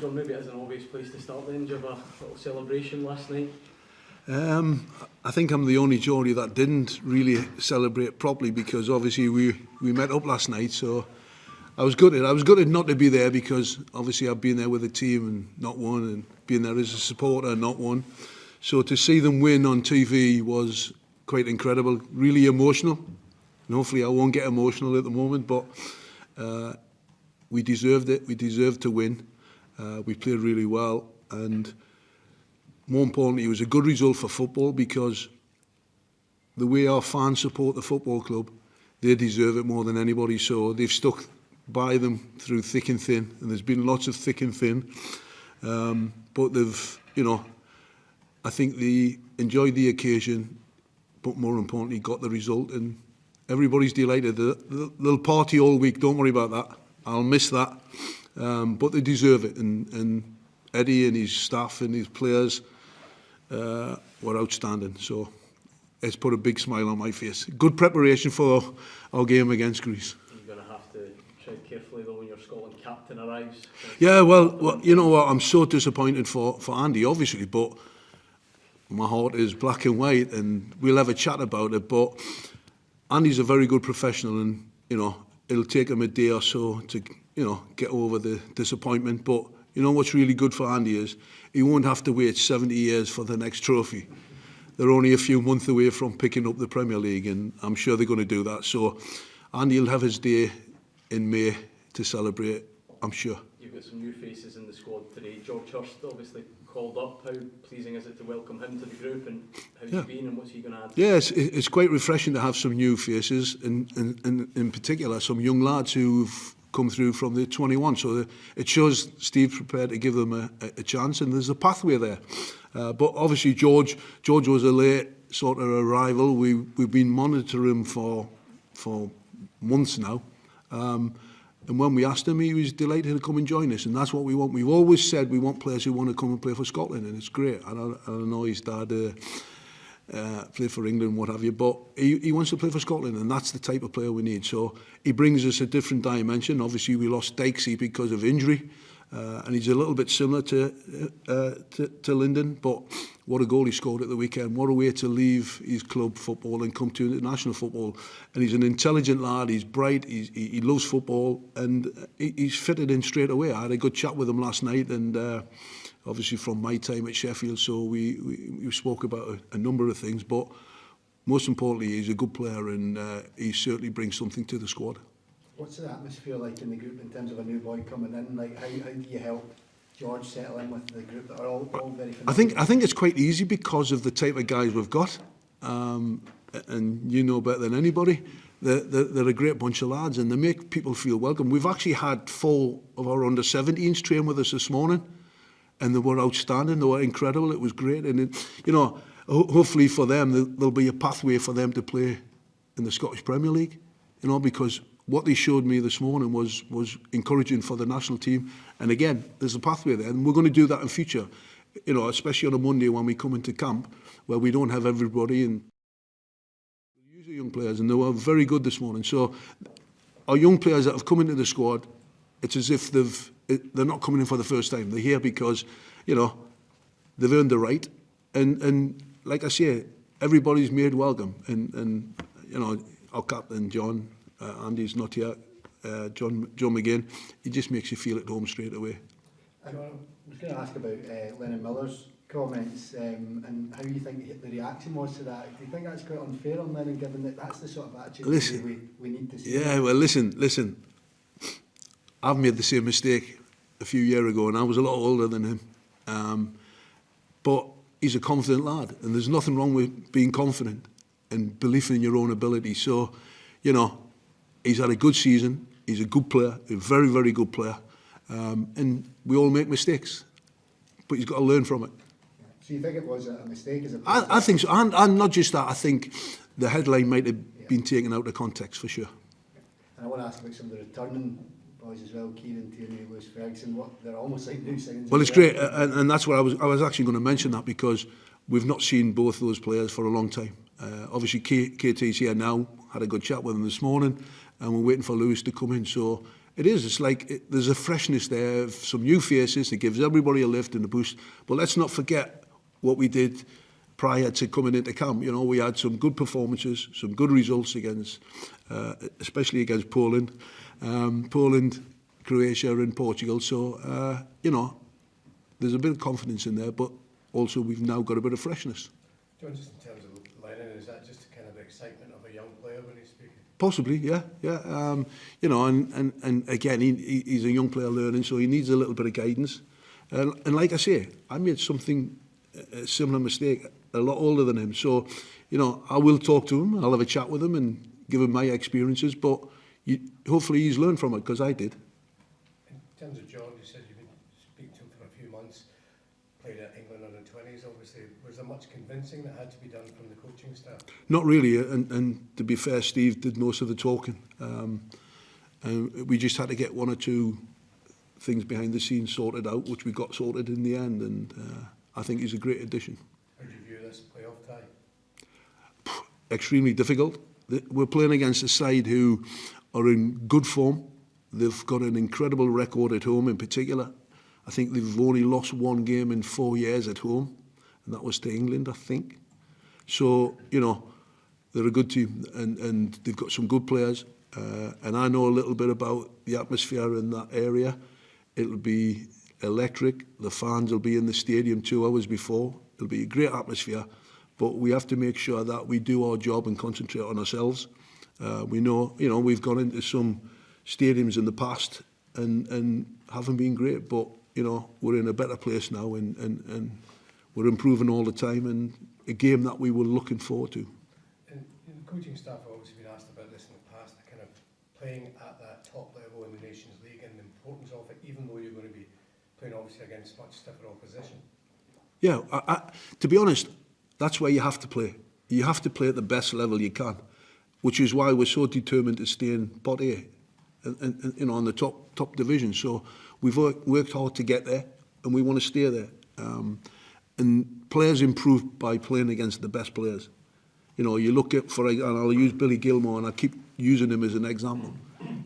John, maybe it is an obvious place to start then. Did you have a little celebration last night? I think I'm the only Geordie that didn't really celebrate properly, because obviously we met up last night, so I was gutted. I was gutted not to be there, because obviously I've been there with the team and not won, and being there as a supporter and not won. So to see them win on TV was quite incredible, really emotional. And hopefully I won't get emotional at the moment, but we deserved it. We deserved to win. We played really well, and more importantly, it was a good result for football, because the way our fans support the football club, they deserve it more than anybody. So they've stuck by them through thick and thin, and there's been lots of thick and thin. But they've, I think they enjoyed the occasion, but more importantly, got the result, and everybody's delighted. They'll party all week, don't worry about that. I'll miss that. But they deserve it, and Eddie and his staff and his players were outstanding. So it's put a big smile on my face. Good preparation for our game against Greece. You're going to have to tread carefully though when your Scotland captain arrives. Yeah, well, you know what? I'm so disappointed for Andy, obviously, but my heart is black and white, and we'll have a chat about it. But Andy's a very good professional, and it'll take him a day or so to get over the disappointment. But you know what's really good for Andy is he won't have to wait 70 years for the next trophy. They're only a few months away from picking up the Premier League, and I'm sure they're going to do that. So Andy will have his day in May to celebrate, I'm sure. You've got some new faces in the squad today. George Hirst obviously called up. How pleasing is it to welcome him to the group, and how's he been, and what's he going to add? Yeah, it's quite refreshing to have some new faces, and in particular some young lads who've come through from the 21. So it shows Steve's prepared to give them a chance, and there's a pathway there. But obviously George was a late sort of arrival. We've been monitoring him for months now. And when we asked him, he was delighted to come and join us, and that's what we want. We've always said we want players who want to come and play for Scotland, and it's great. I know his dad played for England, what have you, but he wants to play for Scotland, and that's the type of player we need. So he brings us a different dimension. Obviously, we lost Dykesy because of injury, and he's a little bit similar to Lyndon, but what a goal he scored at the weekend. What a way to leave his club football and come to international football. And he's an intelligent lad, he's bright, he loves football, and he's fitted in straight away. I had a good chat with him last night, and obviously from my time at Sheffield, so we spoke about a number of things, but most importantly, he's a good player, and he certainly brings something to the squad. What's the atmosphere like in the group in terms of a new boy coming in? Like, how do you help George settle in with the group that are all very familiar? I think it's quite easy because of the type of guys we've got, and you know better than anybody. They're a great bunch of lads, and they make people feel welcome. We've actually had 4 of our under-17s train with us this morning, and they were outstanding. They were incredible. It was great, and hopefully for them there'll be a pathway for them to play in the Scottish Premier League. Because what they showed me this morning was encouraging for the national team. And again, there's a pathway there, and we're going to do that in future. Especially on a Monday when we come into camp, where we don't have everybody, and usually young players, and they were very good this morning. So our young players that have come into the squad, it's as if they're not coming in for the first time. They're here because they've earned the right, and like I say, everybody's made welcome. And our captain John, Andy's not here, John McGinn, he just makes you feel at home straight away. I was going to ask about Lennon Miller's comments, and how you think the reaction was to that. Do you think that's quite unfair on Lennon, given that that's the sort of attitude we need to see? Yeah, well, listen. I've made the same mistake a few years ago, and I was a lot older than him. But he's a confident lad, and there's nothing wrong with being confident and believing in your own ability. So, he's had a good season. He's a good player, a very, very good player. And we all make mistakes, but he's got to learn from it. So you think it was a mistake? I think so. And not just that, I think the headline might have been taken out of context, for sure. And I want to ask about some of the returning boys as well, Kieran Tierney, Lewis Ferguson. They're almost like new signings. Well, it's great, and that's what I was actually going to mention that, because we've not seen both those players for a long time. Obviously, KT's here now. Had a good chat with him this morning. and we're waiting for Lewis to come in. So it's like there's a freshness there, some new faces. It gives everybody a lift and a boost. But let's not forget what we did prior to coming into camp. You know, we had some good performances, some good results against, especially against Poland, Croatia and Portugal. So, you know, there's a bit of confidence in there, but also we've now got a bit of freshness. John, just in terms of Lennon, is that just kind of the excitement of a young player when he's speaking? Possibly, yeah. You know, and again, he's a young player learning, so he needs a little bit of guidance. And like I say, I made a similar mistake, a lot older than him. So, you know, I will talk to him, I'll have a chat with him and give him my experiences, but hopefully he's learned from it, because I did. In terms of John, you said you've been speaking to him for a few months, played at England under 20s, obviously. Was there much convincing that had to be done from the coaching staff? Not really, and to be fair, Steve did most of the talking. And we just had to get one or two things behind the scenes sorted out, which we got sorted in the end, and I think he's a great addition. How do you view this playoff tie? Extremely difficult. We're playing against a side who are in good form. They've got an incredible record at home in particular. I think they've only lost one game in 4 years at home, and that was to England, I think. So, you know, they're a good team, and they've got some good players. And I know a little bit about the atmosphere in that area. It'll be electric. The fans will be in the stadium 2 hours before. It'll be a great atmosphere. But we have to make sure that we do our job and concentrate on ourselves. We know, you know, we've gone into some stadiums in the past and haven't been great. But, you know, we're in a better place now, and we're improving all the time. And a game that we were looking forward to. And the coaching staff have obviously been asked about this in the past, the kind of playing at that top level in the Nations League and the importance of it, even though you're going to be playing obviously against much stiffer opposition. Yeah, to be honest, that's where you have to play. You have to play at the best level you can, which is why we're so determined to stay in Pot A, and you know, on the top division. So we've worked hard to get there, and we want to stay there. And players improve by playing against the best players. You know, you look at, and I'll use Billy Gilmore, and I keep using him as an example.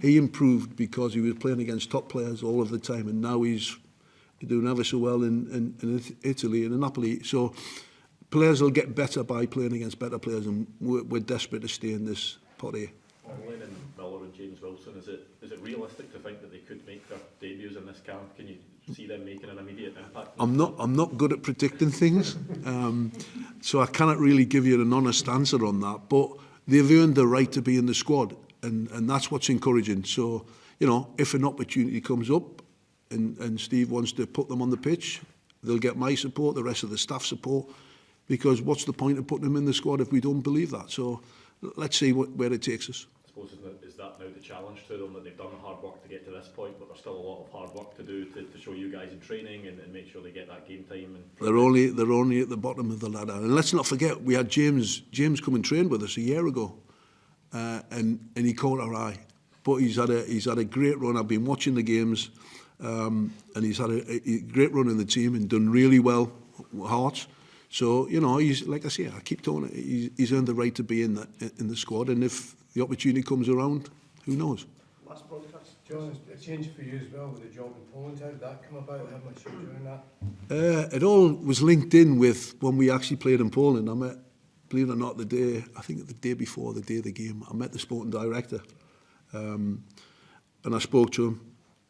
He improved because he was playing against top players all of the time, and now he's doing ever so well in Italy and in Napoli. So players will get better by playing against better players, and we're desperate to stay in this Pot A. Lennon Miller and James Wilson, is it realistic to think that they could make their debuts in this camp? Can you see them making an immediate impact? I'm not good at predicting things, so I cannot really give you an honest answer on that. But they've earned the right to be in the squad, and that's what's encouraging. So, you know, if an opportunity comes up and Steve wants to put them on the pitch, they'll get my support, the rest of the staff support, because what's the point of putting them in the squad if we don't believe that? So let's see where it takes us. I suppose is that now the challenge to them, that they've done the hard work to get to this point, but there's still a lot of hard work to do to show you guys in training and make sure they get that game time. And they're only at the bottom of the ladder, and let's not forget we had James come and train with us a year ago, and he caught our eye. But he's had a great run. I've been watching the games, and he's had a great run in the team and done really well with Hearts. So, you know, he's, like I say, I keep telling it, he's earned the right to be in the squad, and if the opportunity comes around, who knows? Last podcast. John, a change for you as well with the job in Poland. How did that come about? How much are you doing that? It all was linked in with when we actually played in Poland. I met, believe it or not, the day before the day of the game, I met the sporting director, and I spoke to him,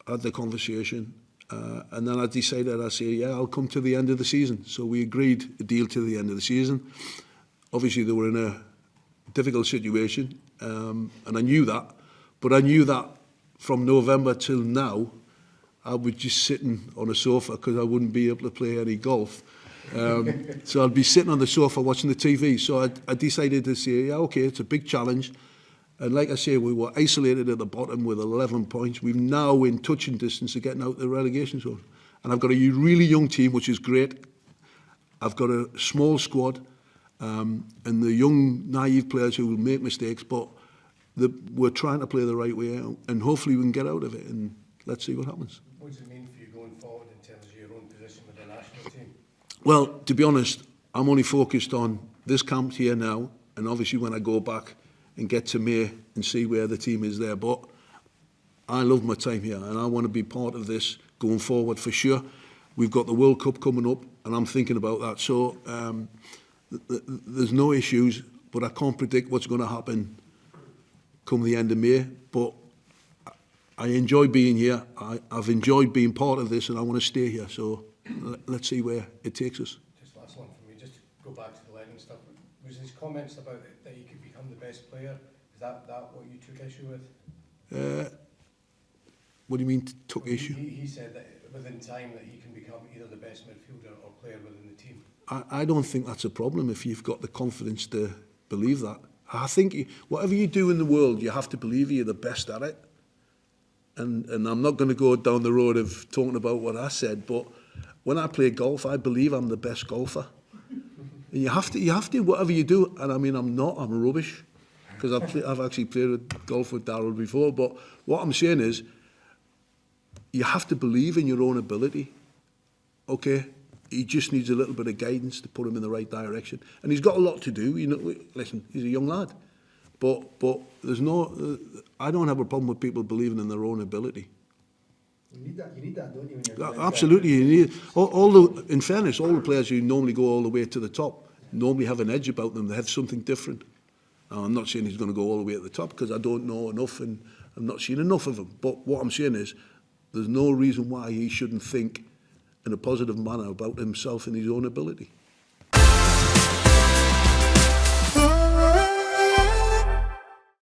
had the conversation. And then I decided, I said, yeah, I'll come to the end of the season. So we agreed a deal to the end of the season. Obviously, they were in a difficult situation, and I knew that. But I knew that from November till now, I was just sitting on a sofa because I wouldn't be able to play any golf. So I'd be sitting on the sofa watching the TV. So I decided to say, yeah, okay, it's a big challenge. And like I say, we were isolated at the bottom with 11 points. We're now in touching distance of getting out the relegation zone. And I've got a really young team, which is great. I've got a small squad, and the young, naive players who will make mistakes, but we're trying to play the right way, and hopefully we can get out of it, and let's see what happens. What does it mean for you going forward in terms of your own position with the national team? Well, to be honest, I'm only focused on this camp here now, and obviously when I go back, and get to May and see where the team is there. But I love my time here, and I want to be part of this going forward for sure. We've got the World Cup coming up, and I'm thinking about that. So there's no issues, but I can't predict what's going to happen come the end of May. But I enjoy being here. I've enjoyed being part of this, and I want to stay here. So let's see where it takes us. Just last one for me, just to go back to the Lennon stuff. Was his comments about that he could become the best player, is that what you took issue with? What do you mean took issue? He said that within time that he can become either the best midfielder or player within the team. I don't think that's a problem if you've got the confidence to believe that. I think whatever you do in the world, you have to believe you're the best at it. And I'm not going to go down the road of talking about what I said, but when I play golf, I believe I'm the best golfer. And you have to, whatever you do. And I mean, I'm rubbish, because I've actually played golf with Darryl before. But what I'm saying is, you have to believe in your own ability. Okay, he just needs a little bit of guidance to put him in the right direction, and he's got a lot to do. You know, listen, he's a young lad, but there's no. I don't have a problem with people believing in their own ability. You need that, don't you? When you're Absolutely, you need all the. In fairness, all the players who normally go all the way to the top normally have an edge about them. They have something different. Now, I'm not saying he's going to go all the way at the top, because I don't know enough and I've not seen enough of him. But what I'm saying is, there's no reason why he shouldn't think in a positive manner about himself and his own ability.